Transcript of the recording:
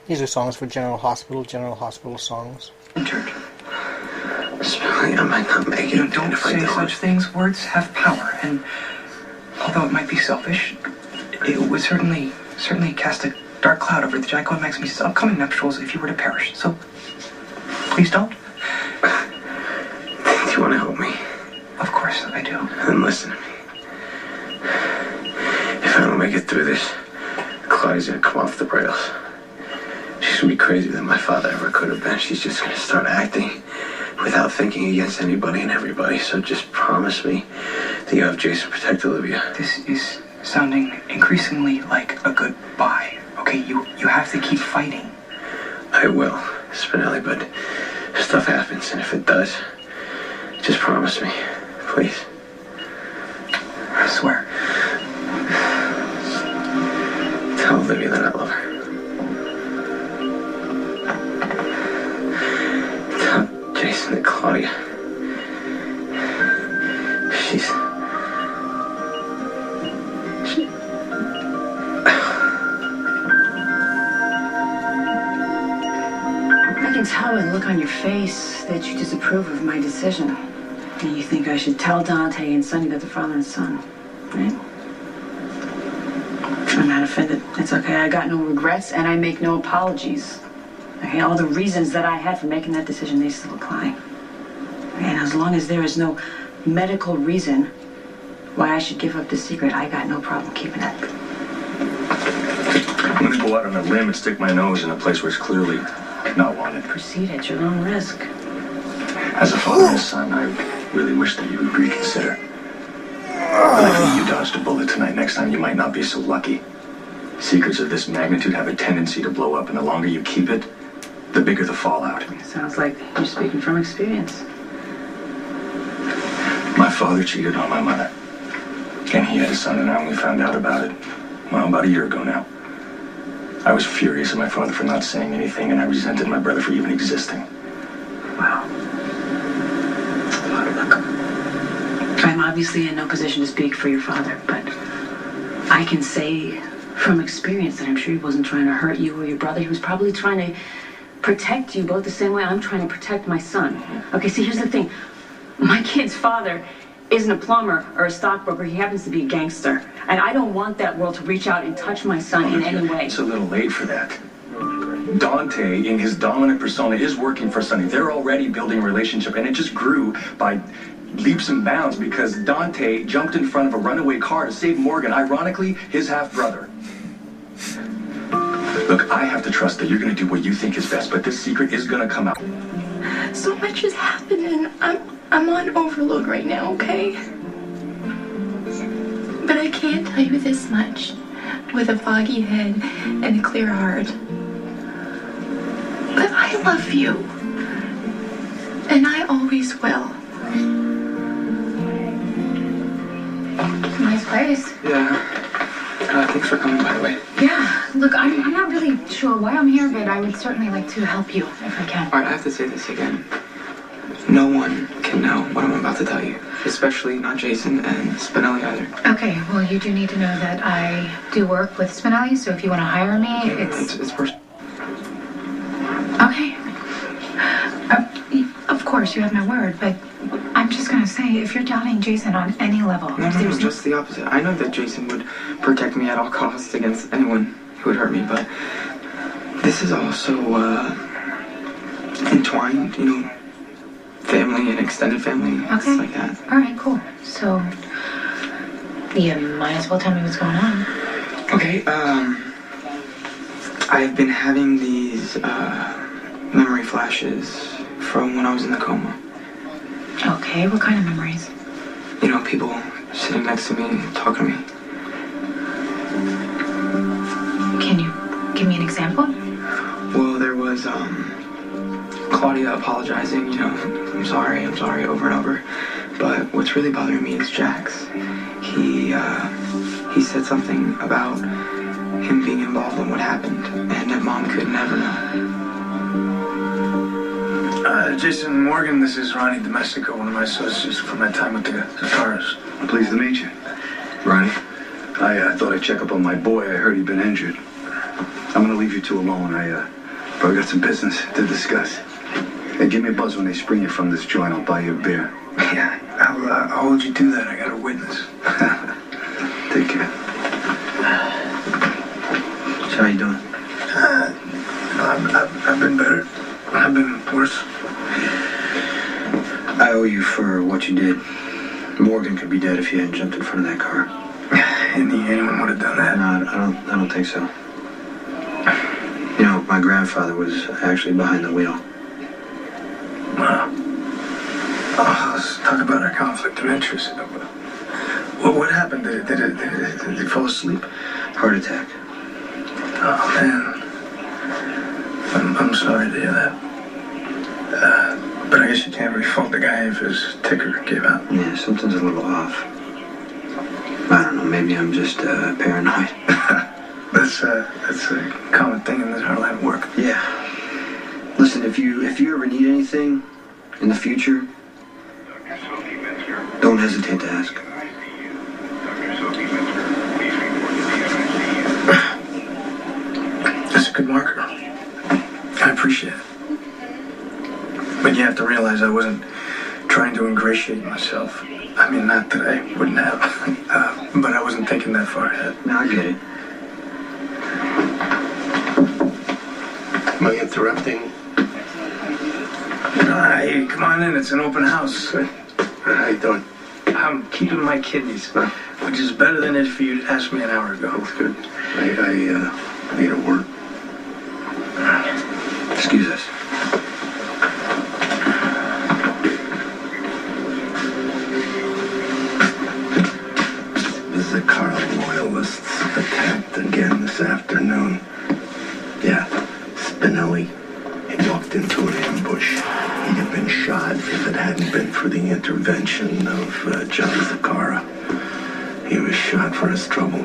These are songs for General Hospital songs. Entered. Especially, I might not make it. Don't say such things. Words have power, and although it might be selfish, it would certainly cast a dark cloud over the Jacko and Maximus' upcoming nuptials if you were to perish. So, please don't. Do you want to help me? Of course I do. Then listen to me. If I don't make it through this, Claudia's gonna come off the rails. She's gonna be crazier than my father ever could have been. She's just gonna start acting without thinking against anybody and everybody. So just promise me that you have Jason protect Olivia. This is sounding increasingly like a goodbye. Okay, you have to keep fighting. I will, Spinelli, but stuff happens, and if it does, just promise me, please. I swear. Tell Olivia that I love her. Tell Jason that Claudia. She... I can tell by the look on your face that you disapprove of my decision. And you think I should tell Dante and Sonny that they're father and son, right? I'm not offended. It's okay. I got no regrets, and I make no apologies. Okay, all the reasons that I had for making that decision, they still apply. And as long as there is no medical reason why I should give up this secret, I got no problem keeping it. I'm gonna go out on a limb and stick my nose in a place where it's clearly not wanted. Proceed at your own risk. As a father and son, I really wish that you would reconsider. Luckily, you dodged a bullet tonight. Next time, you might not be so lucky. Secrets of this magnitude have a tendency to blow up, and the longer you keep it, the bigger the fallout. Sounds like you're speaking from experience. My father cheated on my mother. And he had a son, and I only found out about it, well, about a year ago now. I was furious at my father for not saying anything, and I resented my brother for even existing. Wow. Look, I'm obviously in no position to speak for your father, but I can say from experience that I'm sure he wasn't trying to hurt you or your brother. He was probably trying to protect you both the same way I'm trying to protect my son. Okay, see, here's the thing. My kid's father isn't a plumber or a stockbroker. He happens to be a gangster. And I don't want that world to reach out and touch my son in any way. It's a little late for that. Dante, in his dominant persona, is working for Sonny. They're already building a relationship, and it just grew by leaps and bounds because Dante jumped in front of a runaway car to save Morgan, ironically, his half-brother. Look, I have to trust that you're going to do what you think is best, but this secret is going to come out. So much is happening. I'm on overload right now, okay? But I can't tell you this much with a foggy head and a clear heart. But I love you. And I always will. Nice place. Yeah. Thanks for coming, by the way. Yeah, look, I'm not really sure why I'm here, but I would certainly like to help you if I can. All right, I have to say this again. No one can know what I'm about to tell you, especially not Jason and Spinelli either. Okay, well, you do need to know that I do work with Spinelli, so if you want to hire me, It's personal. Okay. Of course, you have my word, but I'm just going to say, if you're doubting Jason on any level... No, just the opposite. I know that Jason would protect me at all costs against anyone who would hurt me, but this is also, entwined, you know, family and extended family, okay. Like that. All right, cool. So, you might as well tell me what's going on. Okay, I've been having these, memory flashes from when I was in the coma. Okay, what kind of memories? You know, people sitting next to me, talking to me. Can you give me an example? Well, there was, Claudia apologizing, you know, I'm sorry, over and over. But what's really bothering me is Jax. He said something about him being involved in what happened, and that Mom could never know. Jason Morgan, this is Ronnie Domestico, one of my associates from my time with the Zataras. Pleased to meet you. Ronnie, I thought I'd check up on my boy. I heard he'd been injured. I'm gonna leave you two alone. Probably got some business to discuss. Hey, give me a buzz when they spring you from this joint. I'll buy you a beer. Yeah, I'll hold you to that. I got a witness. Take care. So how you doing? I've been better. I've been worse. I owe you for what you did. Morgan could be dead if you hadn't jumped in front of that car. Anyone would have done that. No, I don't think so. You know, my grandfather was actually behind the wheel. Wow. Oh, let's talk about our conflict of interest. What happened? Did he fall asleep? Heart attack. Oh, man. I'm sorry to hear that. But I guess you can't really fault the guy if his ticker gave out. Yeah, something's a little off. I don't know, maybe I'm just paranoid. That's a common thing in our line of work. Yeah. Listen, if you ever need anything in the future, don't hesitate to ask. That's a good marker. I appreciate it. But you have to realize I wasn't trying to ingratiate myself. I mean, not that I wouldn't have, but I wasn't thinking that far ahead. No, I get it. Am I interrupting? Hey, come on in. It's an open house. Good. How you doing? I'm keeping my kidneys, which is better than if you'd asked me an hour ago. That's good. I need a word. Excuse us. The Carl loyalists attacked again this afternoon. Yeah, Spinelli. He walked into an ambush. He'd have been shot if it hadn't been for the intervention of John Zakara. He was shot for his trouble.